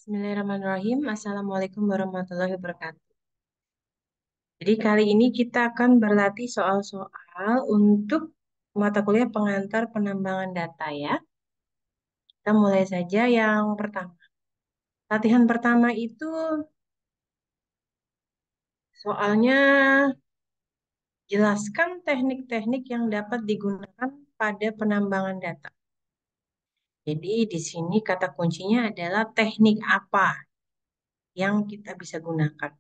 Bismillahirrahmanirrahim. Assalamualaikum warahmatullahi wabarakatuh. Jadi kali ini kita akan berlatih soal-soal untuk mata kuliah pengantar penambangan data ya. Kita mulai saja yang pertama. Latihan pertama itu soalnya jelaskan teknik-teknik yang dapat digunakan pada penambangan data. Jadi di sini kata kuncinya adalah teknik apa yang kita bisa gunakan.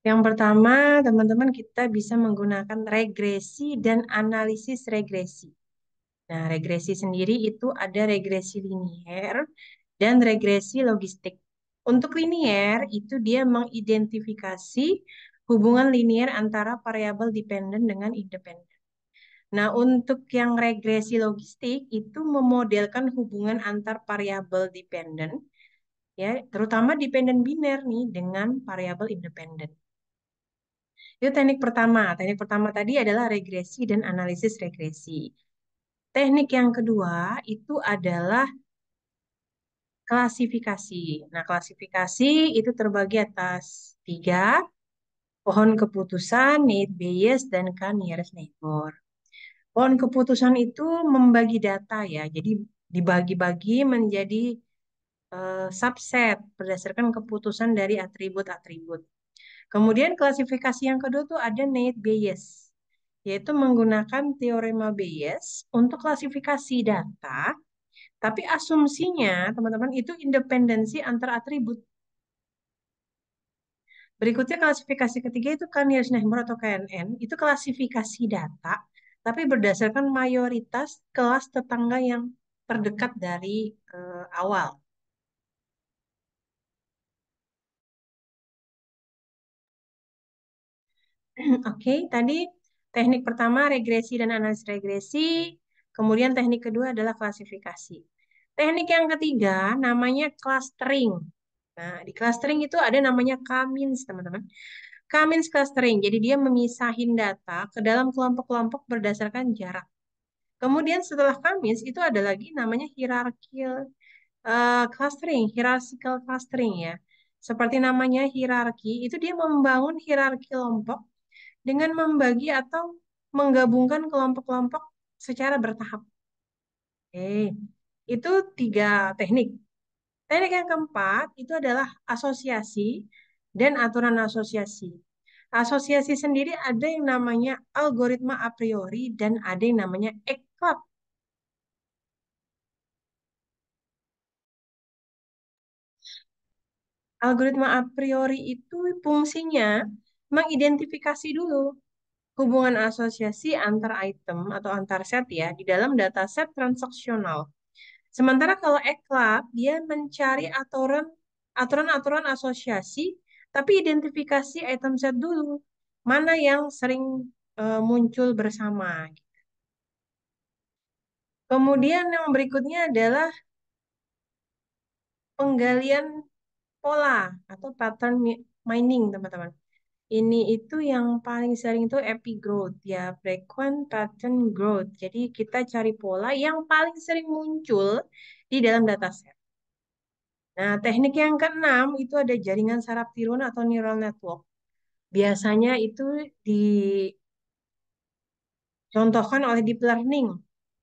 Yang pertama, teman-teman, kita bisa menggunakan regresi dan analisis regresi. Nah, regresi sendiri itu ada regresi linier dan regresi logistik. Untuk linier, itu dia mengidentifikasi hubungan linier antara variabel dependen dengan independen. Nah, untuk yang regresi logistik itu memodelkan hubungan antar variabel dependen, ya, terutama dependen biner nih dengan variabel independen. Itu teknik pertama. Teknik pertama tadi adalah regresi dan analisis regresi. Teknik yang kedua itu adalah klasifikasi. Nah, klasifikasi itu terbagi atas tiga, pohon keputusan, need Bayes, dan k-nearest neighbor. Pohon keputusan itu membagi data ya, jadi dibagi-bagi menjadi subset berdasarkan keputusan dari atribut-atribut. Kemudian klasifikasi yang kedua tuh ada need Bayes, yaitu menggunakan teorema Bayes untuk klasifikasi data, tapi asumsinya teman-teman itu independensi antar atribut. Berikutnya klasifikasi ketiga itu K-nearest-neighbor atau KNN, itu klasifikasi data, tapi berdasarkan mayoritas kelas tetangga yang terdekat dari awal. Oke, tadi teknik pertama regresi dan analisis regresi, kemudian teknik kedua adalah klasifikasi. Teknik yang ketiga namanya clustering. Nah, di clustering itu ada namanya K-means, teman-teman. K-means clustering, jadi dia memisahin data ke dalam kelompok-kelompok berdasarkan jarak. Kemudian setelah K-means itu ada lagi namanya hierarchical clustering ya. Seperti namanya hierarki, itu dia membangun hierarki kelompok dengan membagi atau menggabungkan kelompok-kelompok secara bertahap. Oke, itu tiga teknik. Teknik yang keempat itu adalah asosiasi dan aturan asosiasi. Asosiasi sendiri ada yang namanya algoritma a priori dan ada yang namanya ECLAP. Algoritma a priori itu fungsinya mengidentifikasi dulu hubungan asosiasi antar item atau antar set ya di dalam dataset transaksional. Sementara kalau ECLAP dia mencari aturan-aturan asosiasi tapi identifikasi item set dulu. Mana yang sering muncul bersama. Kemudian yang berikutnya adalah penggalian pola atau pattern mining, teman-teman. Ini itu yang paling sering itu epigrowth ya, frequent pattern growth. Jadi kita cari pola yang paling sering muncul di dalam dataset. Nah, teknik yang keenam itu ada jaringan saraf tiruan atau neural network. Biasanya itu dicontohkan oleh deep learning.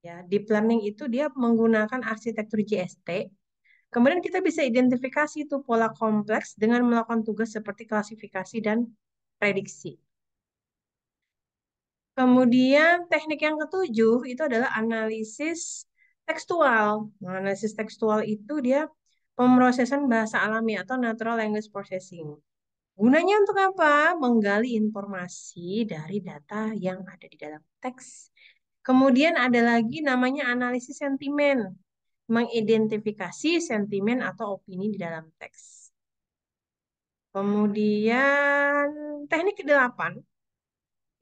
Ya, deep learning itu dia menggunakan arsitektur JST. Kemudian kita bisa identifikasi itu pola kompleks dengan melakukan tugas seperti klasifikasi dan prediksi. Kemudian teknik yang ketujuh itu adalah analisis tekstual. Nah, analisis tekstual itu dia pemrosesan bahasa alami atau natural language processing. Gunanya untuk apa? Menggali informasi dari data yang ada di dalam teks. Kemudian ada lagi namanya analisis sentimen, mengidentifikasi sentimen atau opini di dalam teks. Kemudian teknik kedelapan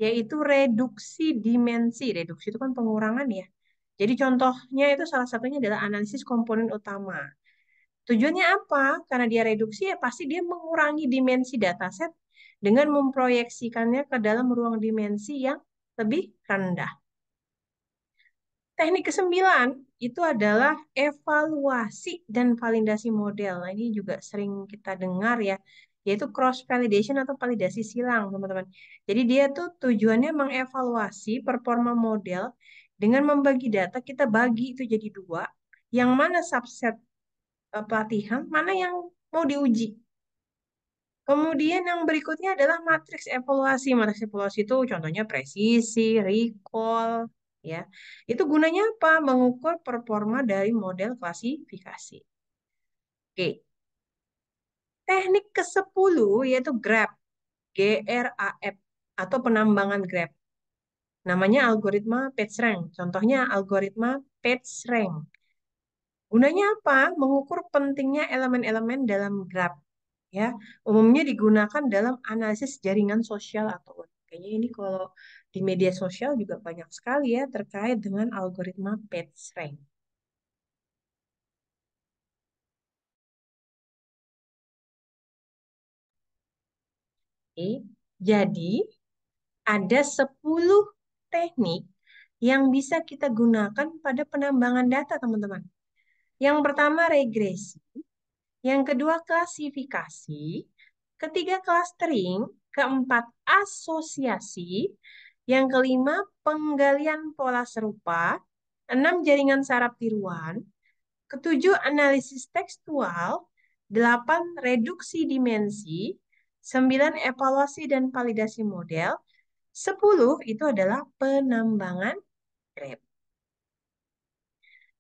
yaitu reduksi dimensi. Reduksi itu kan pengurangan ya. Jadi contohnya itu salah satunya adalah analisis komponen utama. Tujuannya apa? Karena dia reduksi ya pasti dia mengurangi dimensi dataset dengan memproyeksikannya ke dalam ruang dimensi yang lebih rendah. Teknik kesembilan itu adalah evaluasi dan validasi model. Nah, ini juga sering kita dengar ya, yaitu cross validation atau validasi silang, teman-teman. Jadi dia tuh tujuannya mengevaluasi performa model dengan membagi data, kita bagi itu jadi dua, yang mana subset pelatihan, mana yang mau diuji. Kemudian yang berikutnya adalah matriks evaluasi. Matriks evaluasi itu contohnya presisi, recall, ya. Itu gunanya apa? Mengukur performa dari model klasifikasi. Oke. Teknik ke-10 yaitu GRAP, GRAF atau penambangan graph. Namanya algoritma PageRank. Contohnya algoritma PageRank. Gunanya apa? Mengukur pentingnya elemen-elemen dalam graph. Ya, umumnya digunakan dalam analisis jaringan sosial atau web. Kayaknya ini kalau di media sosial juga banyak sekali ya terkait dengan algoritma PageRank. Oke. Jadi ada 10 teknik yang bisa kita gunakan pada penambangan data, teman-teman. Yang pertama regresi, yang kedua klasifikasi, ketiga clustering, keempat asosiasi, yang kelima penggalian pola serupa, enam jaringan saraf tiruan, ketujuh analisis tekstual, delapan reduksi dimensi, sembilan evaluasi dan validasi model, 10 itu adalah penambangan grab.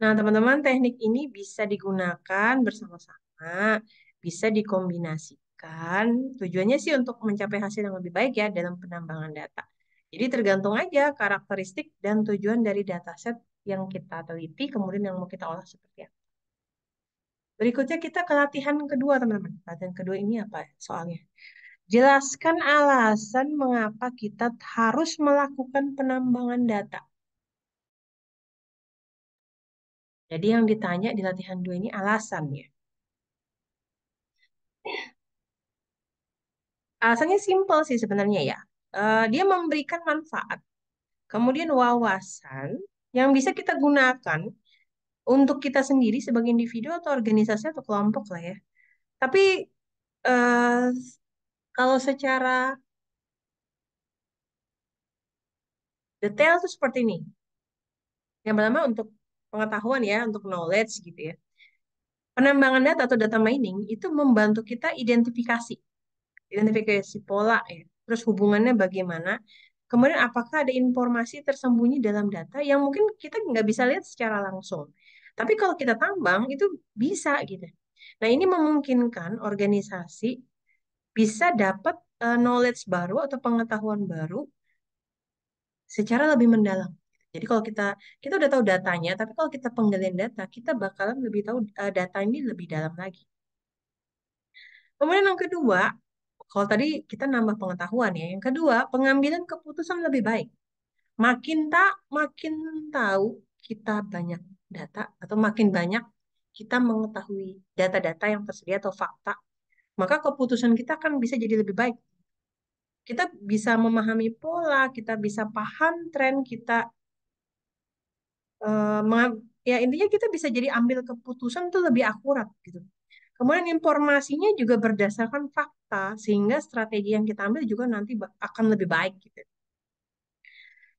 Nah, teman-teman, teknik ini bisa digunakan bersama-sama, bisa dikombinasikan. Tujuannya sih untuk mencapai hasil yang lebih baik ya dalam penambangan data. Jadi tergantung aja karakteristik dan tujuan dari dataset yang kita teliti, kemudian yang mau kita olah seperti apa. Berikutnya kita ke latihan kedua, teman-teman. Latihan kedua ini apa soalnya? Jelaskan alasan mengapa kita harus melakukan penambangan data. Jadi yang ditanya di latihan dua ini alasannya. Alasannya simpel sih sebenarnya ya. Dia memberikan manfaat, kemudian wawasan yang bisa kita gunakan untuk kita sendiri sebagai individu atau organisasi atau kelompok lah ya. Tapi eh, kalau secara detail tuh seperti ini. Yang pertama untuk pengetahuan ya, untuk knowledge gitu ya. Penambangan data atau data mining itu membantu kita identifikasi pola ya. Terus hubungannya bagaimana? Kemudian apakah ada informasi tersembunyi dalam data yang mungkin kita nggak bisa lihat secara langsung. Tapi kalau kita tambang itu bisa gitu. Nah, ini memungkinkan organisasi bisa dapat knowledge baru atau pengetahuan baru secara lebih mendalam. Jadi kalau kita udah tahu datanya, tapi kalau kita penggalian data, kita bakalan lebih tahu data ini lebih dalam lagi. Kemudian yang kedua, kalau tadi kita nambah pengetahuan ya. Yang kedua, pengambilan keputusan lebih baik. Makin tahu kita banyak data atau makin banyak kita mengetahui data-data yang tersedia atau fakta, maka keputusan kita akan bisa jadi lebih baik. Kita bisa memahami pola, kita bisa paham tren, kita ya intinya kita bisa jadi ambil keputusan itu lebih akurat gitu. Kemudian informasinya juga berdasarkan fakta, sehingga strategi yang kita ambil juga nanti akan lebih baik gitu.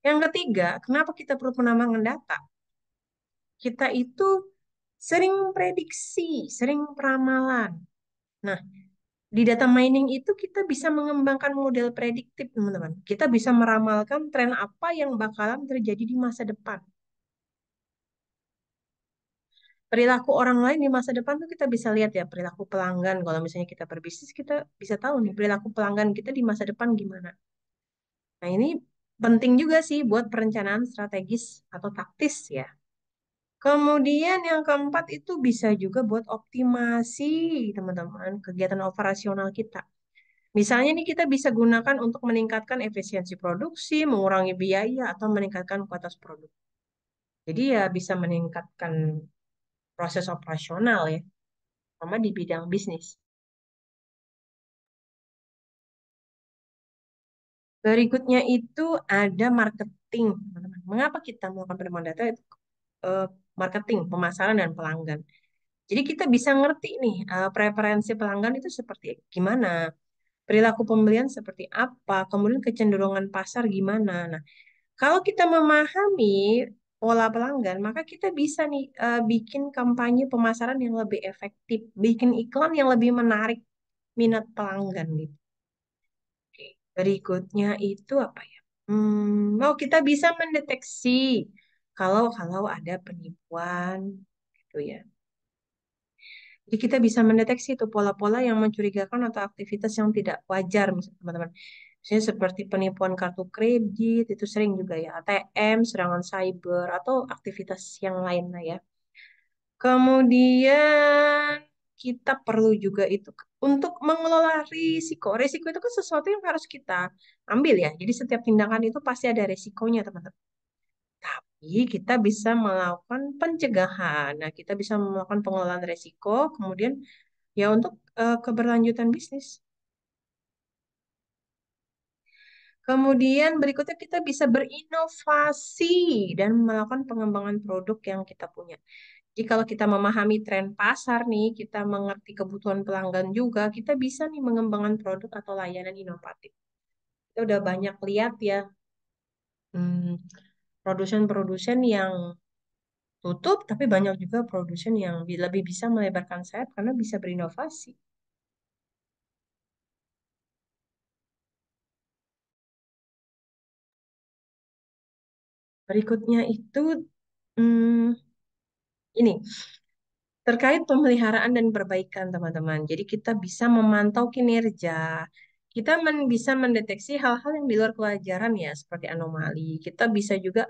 Yang ketiga, kenapa kita perlu penambangan data? Kita itu sering prediksi, sering peramalan. Nah, di data mining itu kita bisa mengembangkan model prediktif, teman-teman. Kita bisa meramalkan tren apa yang bakalan terjadi di masa depan. Perilaku orang lain di masa depan tuh kita bisa lihat ya, perilaku pelanggan. Kalau misalnya kita berbisnis, kita bisa tahu nih perilaku pelanggan kita di masa depan gimana. Nah, ini penting juga sih buat perencanaan strategis atau taktis ya. Kemudian yang keempat itu bisa juga buat optimasi, teman-teman, kegiatan operasional kita. Misalnya nih kita bisa gunakan untuk meningkatkan efisiensi produksi, mengurangi biaya, atau meningkatkan kualitas produk. Jadi ya bisa meningkatkan proses operasional ya, sama di bidang bisnis. Berikutnya itu ada marketing, teman-teman. Mengapa kita melakukan penerimaan data? eh, marketing, pemasaran dan pelanggan. Jadi kita bisa ngerti nih preferensi pelanggan itu seperti gimana, perilaku pembelian seperti apa, kemudian kecenderungan pasar gimana. Nah, kalau kita memahami pola pelanggan, maka kita bisa nih bikin kampanye pemasaran yang lebih efektif, bikin iklan yang lebih menarik minat pelanggan gitu. Oke. Berikutnya itu apa ya? Oh, kita bisa mendeteksi kalau kalau ada penipuan gitu ya. Jadi kita bisa mendeteksi itu pola-pola yang mencurigakan atau aktivitas yang tidak wajar, misalnya teman-teman. Misalnya seperti penipuan kartu kredit, itu sering juga ya, ATM, serangan cyber, atau aktivitas yang lain lah ya. Kemudian kita perlu juga itu untuk mengelola risiko. Risiko itu kan sesuatu yang harus kita ambil ya. Jadi setiap tindakan itu pasti ada risikonya, teman-teman. Tapi kita bisa melakukan pencegahan. Nah, kita bisa melakukan pengelolaan risiko, kemudian ya untuk keberlanjutan bisnis. Kemudian berikutnya kita bisa berinovasi dan melakukan pengembangan produk yang kita punya. Jadi kalau kita memahami tren pasar nih, kita mengerti kebutuhan pelanggan juga, kita bisa nih mengembangkan produk atau layanan inovatif. Kita udah banyak lihat ya, hmm, produsen-produsen yang tutup, tapi banyak juga produsen yang lebih bisa melebarkan sayap karena bisa berinovasi. Berikutnya itu hmm, ini terkait pemeliharaan dan perbaikan teman-teman. Jadi kita bisa memantau kinerja. Kita bisa mendeteksi hal-hal yang di luar kewajaran ya, seperti anomali. Kita bisa juga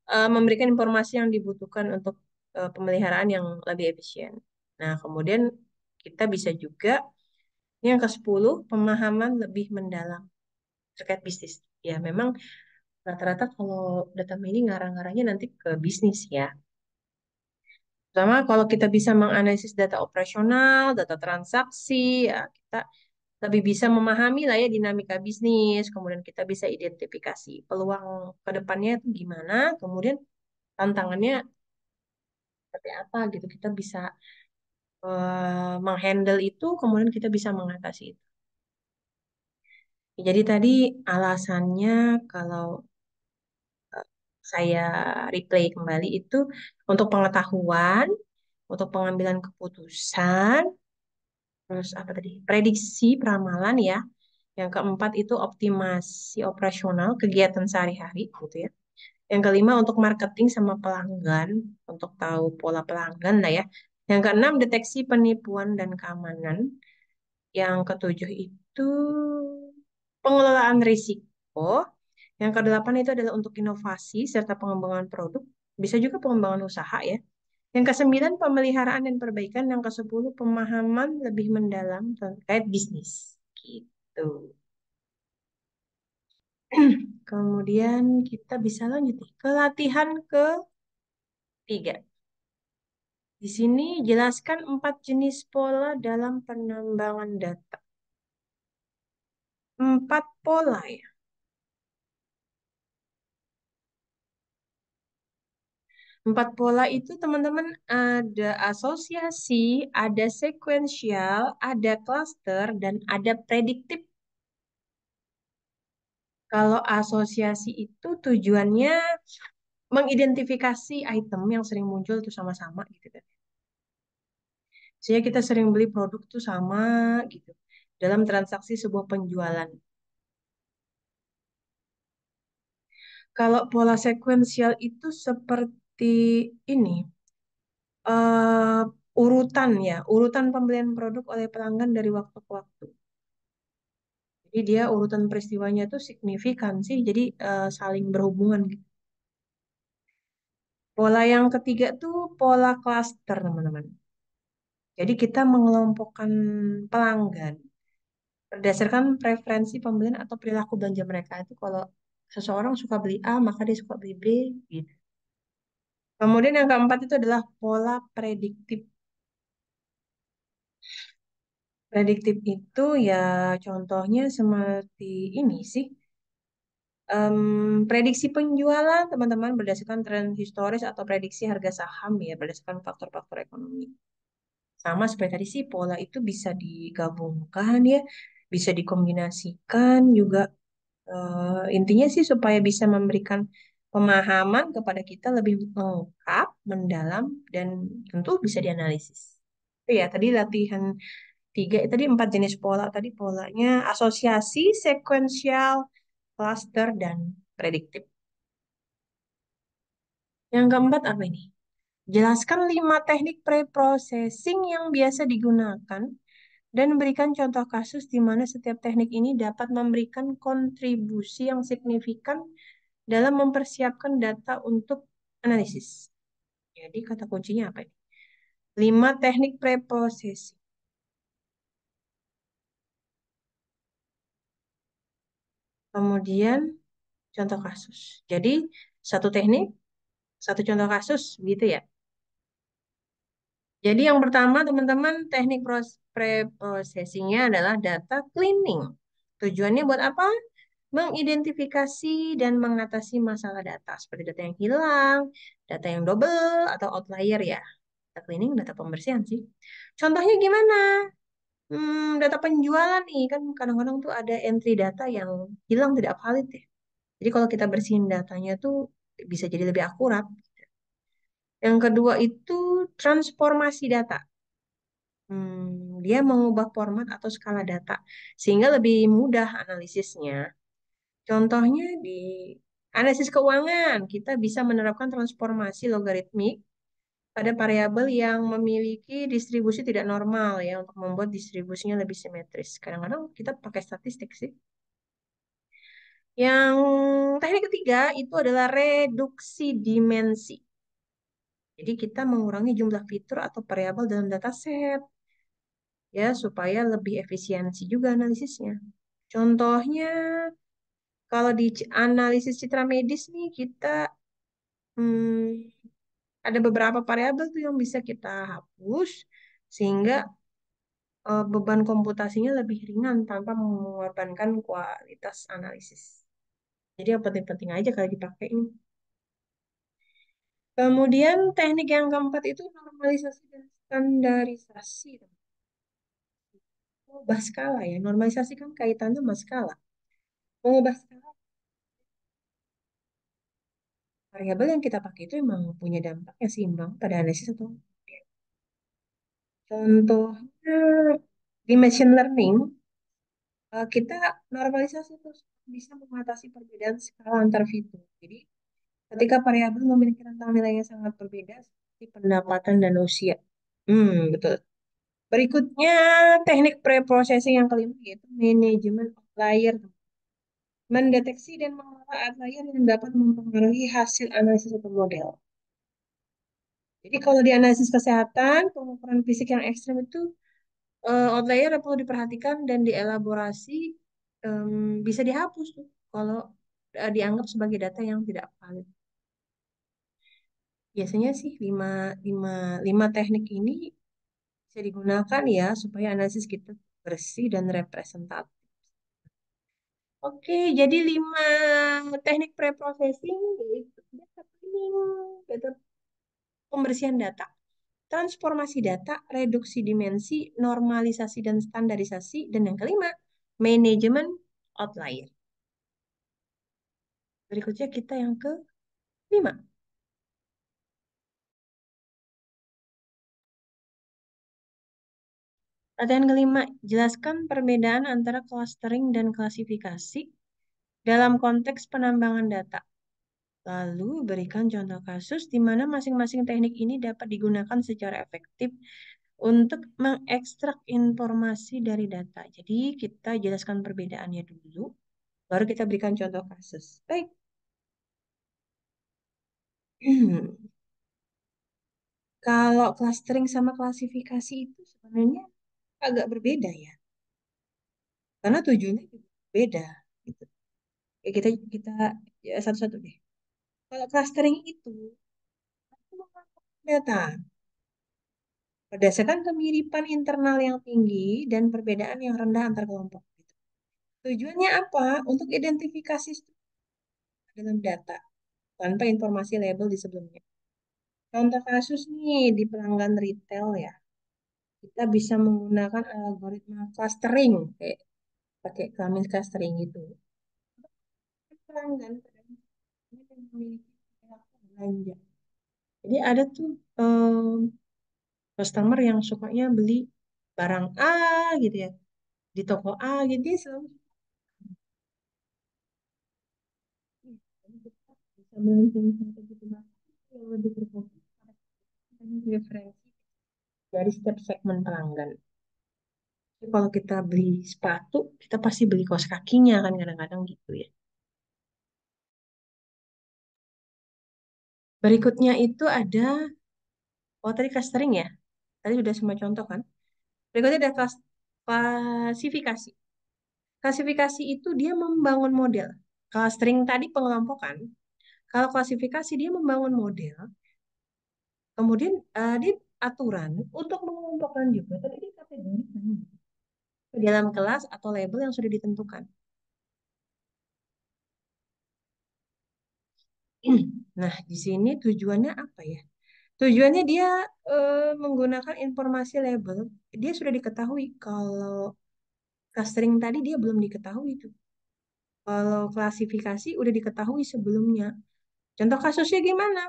memberikan informasi yang dibutuhkan untuk pemeliharaan yang lebih efisien. Nah, kemudian kita bisa juga yang ke-10 pemahaman lebih mendalam terkait bisnis. Ya, memang rata-rata kalau data mining ngarang-ngarangnya nanti ke bisnis ya. Pertama, kalau kita bisa menganalisis data operasional, data transaksi, ya kita lebih bisa memahami lah ya dinamika bisnis, kemudian kita bisa identifikasi peluang ke depannya itu gimana, kemudian tantangannya seperti apa gitu. Kita bisa menghandle itu, kemudian kita bisa mengatasi itu. Jadi tadi alasannya kalau saya replay kembali itu untuk pengetahuan, untuk pengambilan keputusan, terus apa tadi? Prediksi, peramalan ya. Yang keempat itu optimasi operasional kegiatan sehari-hari gitu ya. Yang kelima untuk marketing sama pelanggan, untuk tahu pola pelanggan lah ya. Yang keenam deteksi penipuan dan keamanan. Yang ketujuh itu pengelolaan risiko. Yang kedelapan itu adalah untuk inovasi serta pengembangan produk. Bisa juga pengembangan usaha ya. Yang kesembilan pemeliharaan dan perbaikan. Yang kesepuluh pemahaman lebih mendalam terkait bisnis. Gitu. Kemudian kita bisa lanjut nih ke latihan ketiga. Di sini jelaskan 4 jenis pola dalam penambangan data. 4 pola ya. 4 pola itu teman-teman ada asosiasi, ada sekuensial, ada cluster, dan ada prediktif. Kalau asosiasi itu tujuannya mengidentifikasi item yang sering muncul itu sama-sama gitu kan. Sehingga kita sering beli produk tuh sama gitu dalam transaksi sebuah penjualan. Kalau pola sekuensial itu seperti ini, eh, urutan ya, urutan pembelian produk oleh pelanggan dari waktu ke waktu. Jadi dia urutan peristiwanya itu signifikan sih, jadi saling berhubungan gitu. Pola yang ketiga tuh pola cluster, teman-teman. Jadi kita mengelompokkan pelanggan berdasarkan preferensi pembelian atau perilaku belanja mereka itu kalau seseorang suka beli A, maka dia suka beli B gitu. Kemudian yang keempat itu adalah pola prediktif. Prediktif itu ya contohnya seperti ini sih. Prediksi penjualan teman-teman berdasarkan tren historis atau prediksi harga saham ya berdasarkan faktor-faktor ekonomi. Sama seperti tadi sih pola itu bisa digabungkan ya, bisa dikombinasikan juga. Intinya sih supaya bisa memberikan pemahaman kepada kita lebih lengkap, mendalam, dan tentu bisa dianalisis. Itu ya, tadi latihan tiga, tadi empat jenis pola. Tadi polanya asosiasi, sekuensial, cluster, dan prediktif. Yang keempat apa ini? Jelaskan 5 teknik pre-processing yang biasa digunakan dan berikan contoh kasus di mana setiap teknik ini dapat memberikan kontribusi yang signifikan dalam mempersiapkan data untuk analisis. Jadi kata kuncinya apa ini? 5 teknik preprocessing. Kemudian contoh kasus. Jadi satu teknik, satu contoh kasus, gitu ya. Jadi yang pertama teman-teman teknik preprocessingnya adalah data cleaning. Tujuannya buat apa? Mengidentifikasi dan mengatasi masalah data seperti data yang hilang, data yang double atau outlier ya. Data cleaning, data pembersihan sih. Contohnya gimana? Data penjualan nih kan kadang-kadang tuh ada entry data yang hilang tidak valid ya. Jadi kalau kita bersihin datanya tuh bisa jadi lebih akurat. Yang kedua itu transformasi data. Dia mengubah format atau skala data sehingga lebih mudah analisisnya. Contohnya di analisis keuangan, kita bisa menerapkan transformasi logaritmik pada variabel yang memiliki distribusi tidak normal ya untuk membuat distribusinya lebih simetris. Kadang-kadang kita pakai statistik sih. Yang teknik ketiga itu adalah reduksi dimensi. Jadi kita mengurangi jumlah fitur atau variabel dalam dataset ya supaya lebih efisiensi juga analisisnya. Contohnya kalau di analisis citra medis nih kita hmm, ada beberapa variabel tuh yang bisa kita hapus sehingga beban komputasinya lebih ringan tanpa mengorbankan kualitas analisis. Jadi yang penting-penting aja kalau dipakai ini. Kemudian teknik yang keempat itu normalisasi dan standarisasi. Mengubah skala ya. Normalisasi kan kaitannya sama skala. Mengubah skala variabel yang kita pakai itu memang punya dampak yang seimbang pada analisis atau enggak. Contohnya di machine learning kita normalisasi terus bisa mengatasi perbedaan skala antar fitur. Jadi ketika variabel memiliki rentang nilai yang sangat berbeda seperti pendapatan dan usia. Betul. Berikutnya teknik preprocessing yang kelima yaitu manajemen outlier. Mendeteksi dan mengelola outlier yang dapat mempengaruhi hasil analisis atau model. Jadi kalau di analisis kesehatan, pengukuran fisik yang ekstrem itu outlier yang perlu diperhatikan dan dielaborasi bisa dihapus tuh kalau dianggap sebagai data yang tidak valid. Biasanya sih lima, lima teknik ini bisa digunakan ya supaya analisis kita bersih dan representatif. Oke, jadi 5 teknik preprocessing yaitu data cleaning, data pembersihan data, transformasi data, reduksi dimensi, normalisasi dan standarisasi, dan yang kelima, manajemen outlier. Berikutnya kita yang kelima. Latihan kelima, jelaskan perbedaan antara clustering dan klasifikasi dalam konteks penambangan data. Lalu berikan contoh kasus di mana masing-masing teknik ini dapat digunakan secara efektif untuk mengekstrak informasi dari data. Jadi kita jelaskan perbedaannya dulu, baru kita berikan contoh kasus. Baik. Kalau clustering sama klasifikasi itu sebenarnya agak berbeda ya, karena tujuannya juga beda. Gitu. Ya, kita ya, satu-satu deh. Kalau clustering itu data berdasarkan kemiripan internal yang tinggi dan perbedaan yang rendah antar kelompok. Gitu. Tujuannya apa? Untuk identifikasi struktur dalam data tanpa informasi label di sebelumnya. Contoh kasus nih di pelanggan retail ya, kita bisa menggunakan algoritma clustering, kayak pakai kelamin clustering itu. Pelanggan pada yang memiliki perilaku belanja. Jadi ada tuh customer yang sukanya beli barang A gitu ya di toko A gitu dia selalu bisa melakukan strategi pemasaran yang lebih berfokus pada referensi dari setiap segmen pelanggan. Jadi kalau kita beli sepatu, kita pasti beli kaos kakinya kan kadang-kadang gitu ya. Berikutnya itu ada, oh tadi clustering ya, tadi sudah semua contoh kan. Berikutnya ada klasifikasi. Klasifikasi itu dia membangun model. Clustering tadi pengelompokan, kalau klasifikasi dia membangun model, kemudian dia aturan untuk mengelompokkan juga, tapi dia kategorikan ke dalam kelas atau label yang sudah ditentukan. Nah, di sini tujuannya apa ya? Tujuannya dia menggunakan informasi label. Dia sudah diketahui kalau clustering tadi dia belum diketahui tuh. Kalau klasifikasi udah diketahui sebelumnya. Contoh kasusnya gimana?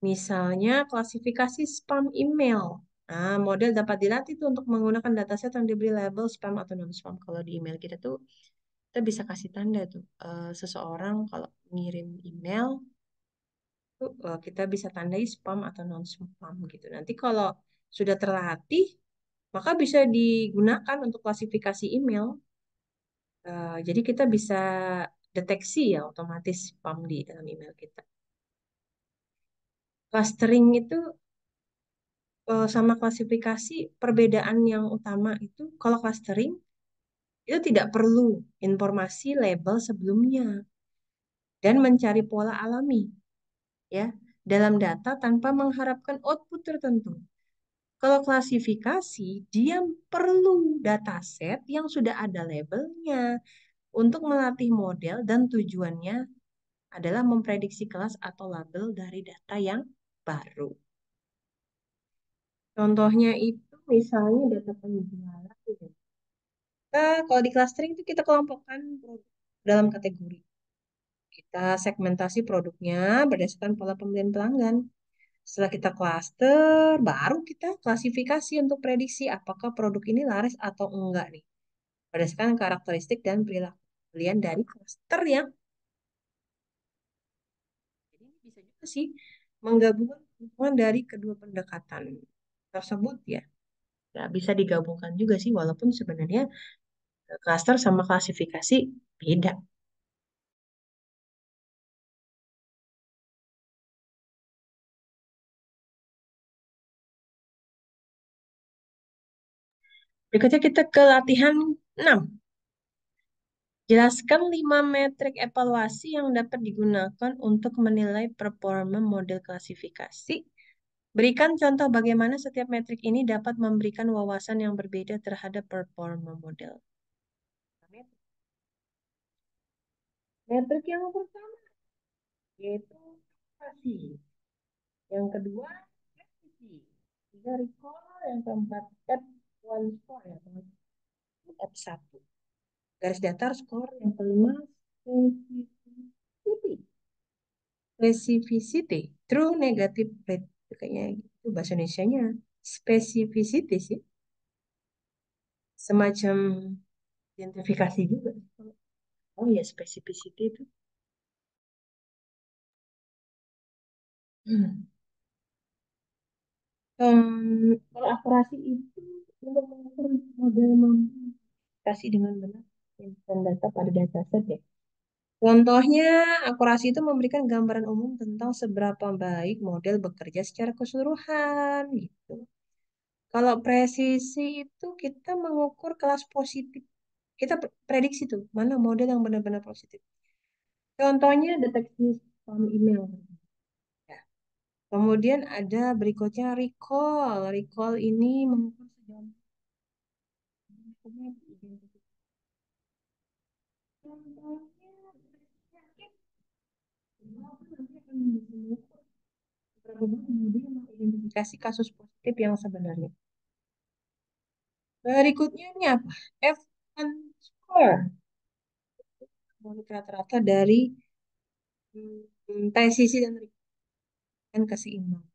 Misalnya klasifikasi spam email. Nah, model dapat dilatih tuh untuk menggunakan dataset yang diberi label spam atau non-spam. Kalau di email kita tuh, kita bisa kasih tanda tuh. Seseorang kalau ngirim email, tuh, kita bisa tandai spam atau non-spam gitu. Nanti kalau sudah terlatih, maka bisa digunakan untuk klasifikasi email. Jadi kita bisa deteksi ya otomatis spam di dalam email kita. Clustering itu sama klasifikasi perbedaan yang utama itu kalau clustering itu tidak perlu informasi label sebelumnya dan mencari pola alami ya dalam data tanpa mengharapkan output tertentu. Kalau klasifikasi dia perlu dataset yang sudah ada labelnya untuk melatih model dan tujuannya adalah memprediksi kelas atau label dari data yang baru. Contohnya itu misalnya data penjualan. Kalau di clustering itu kita kelompokkan produk dalam kategori. Kita segmentasi produknya berdasarkan pola pembelian pelanggan. Setelah kita cluster, baru kita klasifikasi untuk prediksi apakah produk ini laris atau enggak nih. Berdasarkan karakteristik dan perilaku pembelian dari cluster yang jadi ini bisa juga sih menggabungkan keuntungan dari kedua pendekatan tersebut ya. Ya, bisa digabungkan juga sih walaupun sebenarnya cluster sama klasifikasi beda. Berikutnya kita ke latihan 6. Jelaskan 5 metrik evaluasi yang dapat digunakan untuk menilai performa model klasifikasi. Berikan contoh bagaimana setiap metrik ini dapat memberikan wawasan yang berbeda terhadap performa model. Metrik yang pertama yaitu evaluasi. Yang kedua, presisi. Tiga, recall. Yang keempat, F1 score. Yang keempat, F1. Garis datar skor. Yang kelima, specificity. Specificity. True negative rate. Kayaknya itu bahasa Indonesia-nya. Specificity sih. Semacam identifikasi juga. Oh ya, specificity itu. Hmm. Kalau akurasi itu untuk mengukur model kasih dengan benar dan data pada dataset ya. Contohnya, akurasi itu memberikan gambaran umum tentang seberapa baik model bekerja secara keseluruhan gitu. Kalau presisi itu kita mengukur kelas positif. Kita prediksi tuh mana model yang benar-benar positif. Contohnya deteksi spam email. Ya. Kemudian ada berikutnya recall. Recall ini mengukur sejauh mana identifikasi. Contohnya bisa mengukur seberapa banyak kemudian mengidentifikasi kasus positif yang sebenarnya. Berikutnya ini apa? F1 score. Menurut rata-rata dari presisi dan rekan keseimbangan.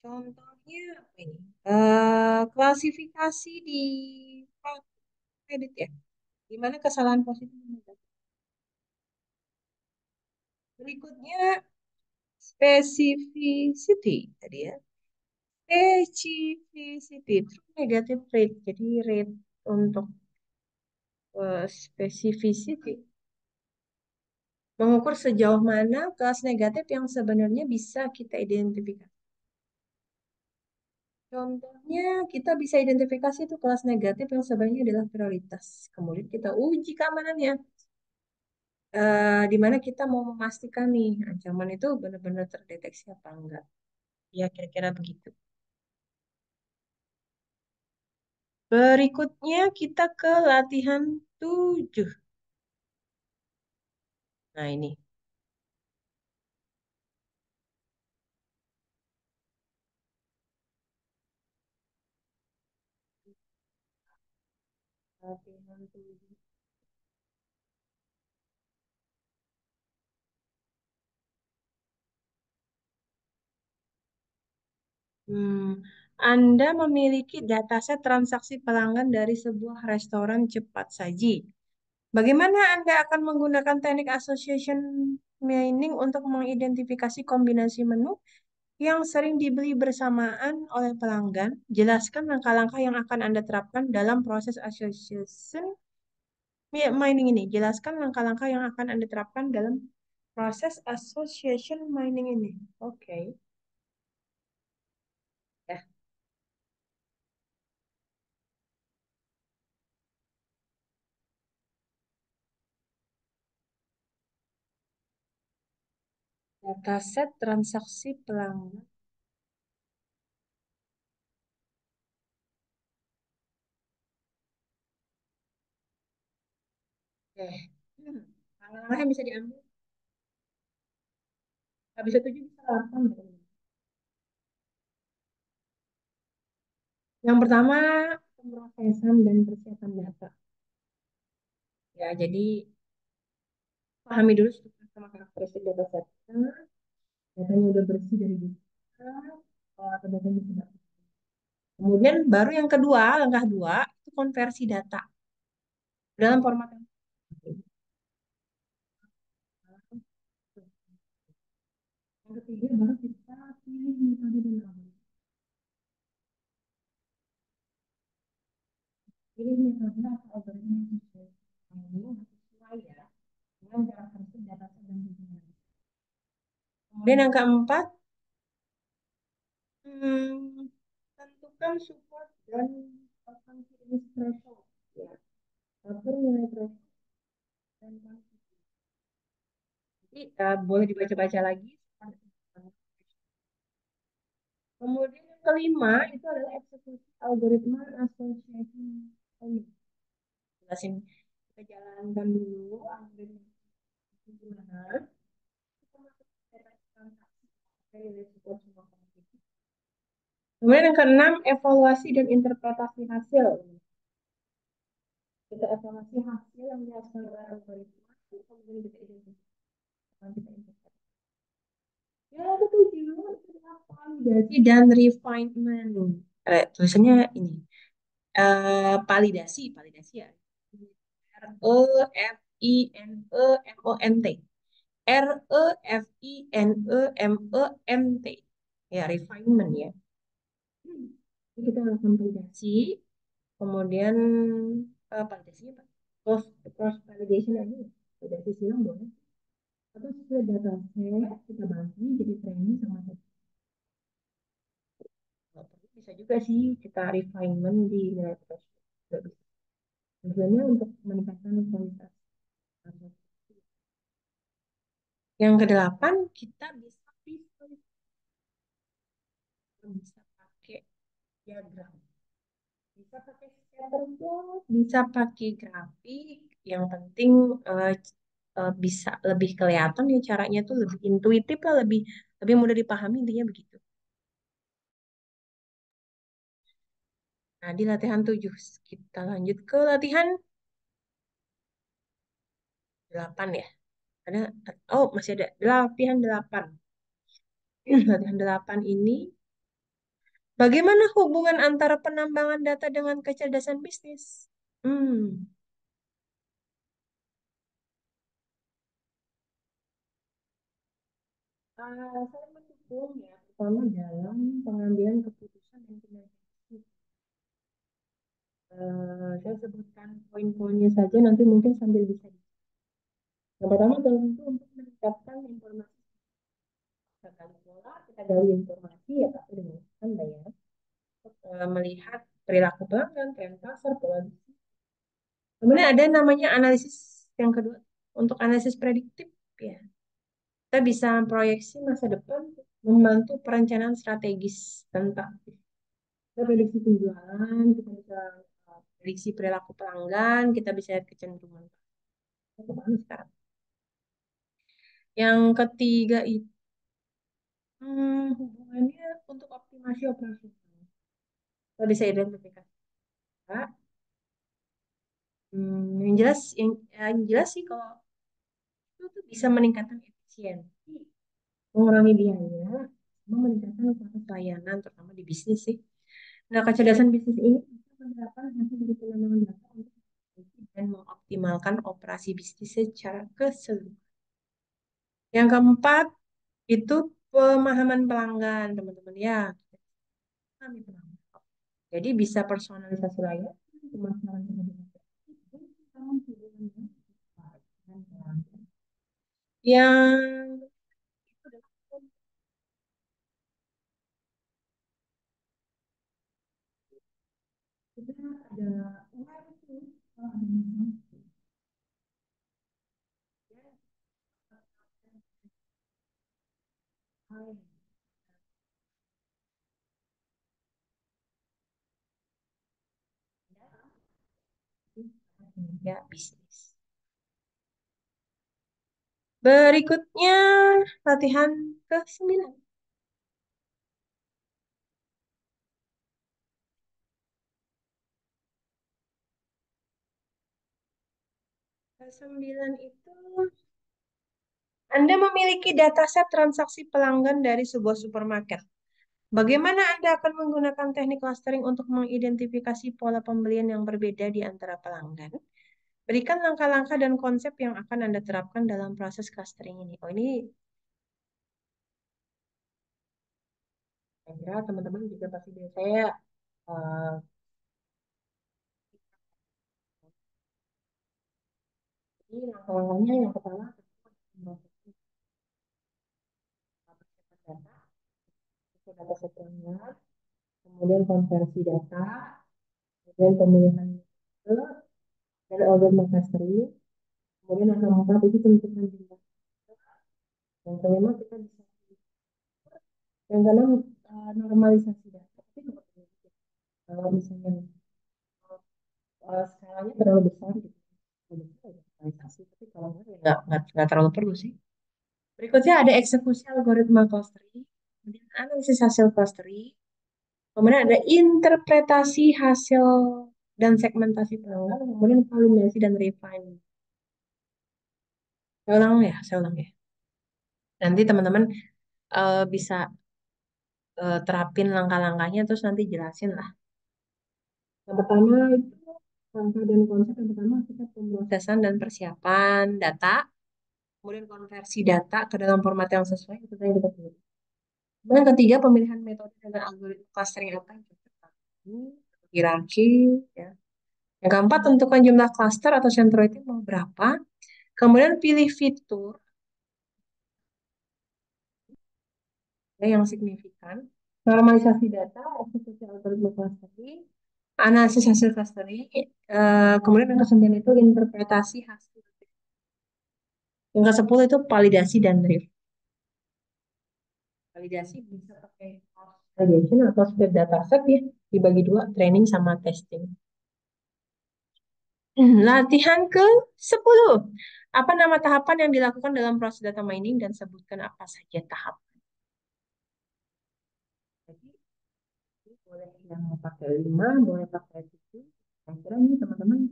Contohnya apa ini? Klasifikasi di kredit ya. Di mana kesalahan positif dan negatif. Berikutnya specificity tadi ya. Specificity, true negative rate. Jadi rate untuk specificity mengukur sejauh mana kelas negatif yang sebenarnya bisa kita identifikasi. Contohnya, kita bisa identifikasi itu kelas negatif yang sebenarnya adalah prioritas. Kemudian kita uji keamanannya. Di mana kita mau memastikan nih, ancaman itu benar-benar terdeteksi apa enggak. Ya, kira-kira begitu. Berikutnya kita ke latihan 7. Nah, ini. Latihan 7. Hmm, Anda memiliki dataset transaksi pelanggan dari sebuah restoran cepat saji. Bagaimana Anda akan menggunakan teknik association mining untuk mengidentifikasi kombinasi menu yang sering dibeli bersamaan oleh pelanggan? Jelaskan langkah-langkah yang akan Anda terapkan dalam proses association mining ini. Jelaskan langkah-langkah yang akan Anda terapkan dalam proses association mining ini. Oke. Ya, dataset transaksi pelanggan. Oke. Langkah-langkah yang bisa diambil. Nggak bisa 7, bisa 8. Yang pertama, pemrosesan dan persiapan data. Ya, jadi pahami dulu struktur sama karakteristik data setnya. Datanya udah bersih dari data, atau datanya sudah. Kemudian baru yang kedua, langkah dua, itu konversi data dalam format yang yang ketiga baru kita pilih metode dan algoritma. Pilih metode atau algoritma yang sesuai. Ini harus sesuai ya dengan karakteristik data set dan tujuan. Kemudian yang keempat, hmm, tentukan support dan confidence threshold. Ya, atur nilai threshold dan confidence. Jadi boleh dibaca-baca lagi. Kemudian yang kelima itu adalah eksekusi algoritma association. Jelasin, kita jalankan dulu algoritma itu gimana. Kita masuk ke transaksi dari resiko semua komoditi. Kemudian yang keenam, evaluasi dan interpretasi hasil. Kita evaluasi hasil yang dihasilkan oleh algoritma, kemudian kita identifikasi, kita interpretasi. Yang ketujuh itu adalah validasi dan refinement. Tulisannya ini. Validasi ya. REFINEMONT. REFINEMENT. Ya, refinement ya. Jadi kita lakukan validasi, kemudian validasinya apa? Cross validation aja ya. Validasi silang boleh. Atau sesuai data set kita bagi jadi training sama test. Kalau perlu bisa juga sih kita refinement di nilai threshold. Nggak bisa. Tujuannya untuk meningkatkan kualitas. Yang kedelapan, kita bisa visualisasi, bisa pakai diagram, bisa pakai scatter plot, bisa pakai grafik. Yang penting eh, bisa lebih kelihatan ya caranya tuh lebih intuitif lah, lebih lebih mudah dipahami intinya begitu. Nah, di latihan 7 kita lanjut ke latihan 8 ya. Ada oh masih ada latihan 8. Latihan 8 ini bagaimana hubungan antara penambangan data dengan kecerdasan bisnis? Hmm, saling mendukung ya, terutama dalam pengambilan keputusan dan kinerja. Saya sebutkan poin-poinnya saja nanti mungkin sambil bisa. Yang pertama tentu untuk meningkatkan informasi. Kita gali pola, kita gali informasi ya tapi dengan anda ya. Melihat perilaku pelanggan, tren pasar, pola bisnis. Kemudian ada namanya analisis yang kedua untuk analisis prediktif ya. Kita bisa proyeksi masa depan, membantu perencanaan strategis tentang kita prediksi penjualan, kita bisa prediksi perilaku pelanggan, kita bisa lihat kecenderungan kemana sekarang. Yang ketiga itu hubungannya untuk optimasi operasional. Kita bisa identifikasi. Yang jelas sih kalau itu tuh bisa meningkatkan efisiensi, mengurangi biaya, sama meningkatkan kualitas layanan, terutama di bisnis sih. Nah, kecerdasan bisnis ini bisa menerapkan hasil dari pengembangan data untuk memperbaiki dan mengoptimalkan operasi bisnis secara keseluruhan. Yang keempat, itu pemahaman pelanggan, teman-teman ya. Kami pelanggan. Jadi bisa personalisasi layanan, pemasaran terhadap yang itu adalah kita ada aware itu kalau ada masalah ya bisnis. Berikutnya latihan ke-9. Ke-9 itu Anda memiliki dataset transaksi pelanggan dari sebuah supermarket. Bagaimana Anda akan menggunakan teknik clustering untuk mengidentifikasi pola pembelian yang berbeda di antara pelanggan? Berikan langkah-langkah dan konsep yang akan Anda terapkan dalam proses clustering ini. Oh, ini saya kira teman-teman juga pasti biasa saya ini langkah-langkahnya yang pertama persiapan data, itu data setelahnya, kemudian konversi data, kemudian pemilihan metode, dan order clustering, kemudian yang keempat itu tentukan jumlah. Yang kelima kita bisa yang keenam normalisasi data. Tapi kalau misalnya skalanya terlalu besar gitu, terlalu besar ya normalisasi. Tapi kalau enggak ya nggak terlalu perlu sih. Berikutnya ada eksekusi algoritma clustering, kemudian analisis hasil clustering, kemudian ada interpretasi hasil dan segmentasi pelanggan, kemudian validasi dan refine. Saya ulang ya. Nanti teman-teman bisa terapin langkah-langkahnya, terus nanti jelasin lah. Yang pertama itu langkah dan konsep. Yang pertama kita pemrosesan dan persiapan data, kemudian konversi data ke dalam format yang sesuai, itu yang kita pilih. Yang ketiga, pemilihan metode dan algoritma clustering apa yang kita pakai, hierarki, ya. Yang keempat, tentukan jumlah cluster atau sentro itu mau berapa. Kemudian pilih fitur ya, yang signifikan. Normalisasi data, eksekusi algoritma clustering, analisis hasil clustering, kemudian yang ke-9 itu interpretasi hasil. Yang ke-10 itu validasi dan review. Validasi bisa pakai validation atau split dataset ya, dibagi dua, training sama testing. Latihan ke-10. Apa nama tahapan yang dilakukan dalam proses data mining dan sebutkan apa saja tahap. Jadi, ini boleh yang pakai 5, boleh pakai 7. Saya kira ini teman-teman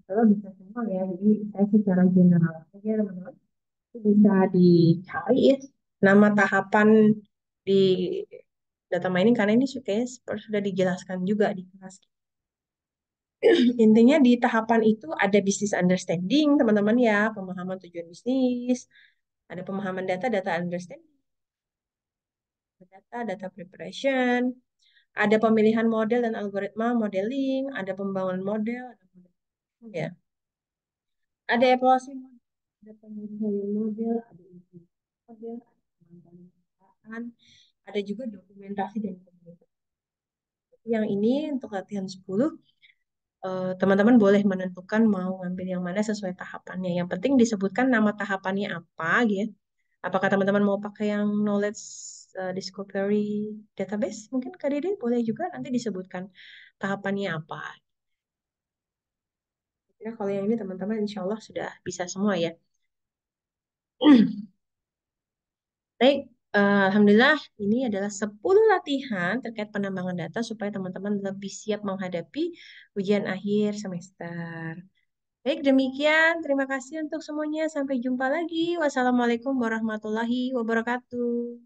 kalau bisa semua ya. Jadi saya secara general saja teman-teman. Itu bisa dicari ya nama tahapan di data mining karena ini kayaknya sudah dijelaskan juga di kelas. Intinya di tahapan itu ada business understanding, teman-teman ya, pemahaman tujuan bisnis, ada pemahaman data, data understanding, data preparation, ada pemilihan model dan algoritma modeling, ada pembangunan model, ya, ada evaluasi model, ada penyesuaian model, ada uji model, ada pengembangan, ada juga dokumentasi dan komunikasi. Yang ini untuk latihan 10 teman-teman boleh menentukan mau ngambil yang mana sesuai tahapannya. Yang penting disebutkan nama tahapannya apa, gitu. Apakah teman-teman mau pakai yang knowledge discovery database? Mungkin Kak Dede boleh juga nanti disebutkan tahapannya apa. Ya, kalau yang ini teman-teman insya Allah sudah bisa semua ya. Baik, Alhamdulillah ini adalah 10 latihan terkait penambangan data supaya teman-teman lebih siap menghadapi ujian akhir semester. Baik, demikian. Terima kasih untuk semuanya. Sampai jumpa lagi. Wassalamualaikum warahmatullahi wabarakatuh.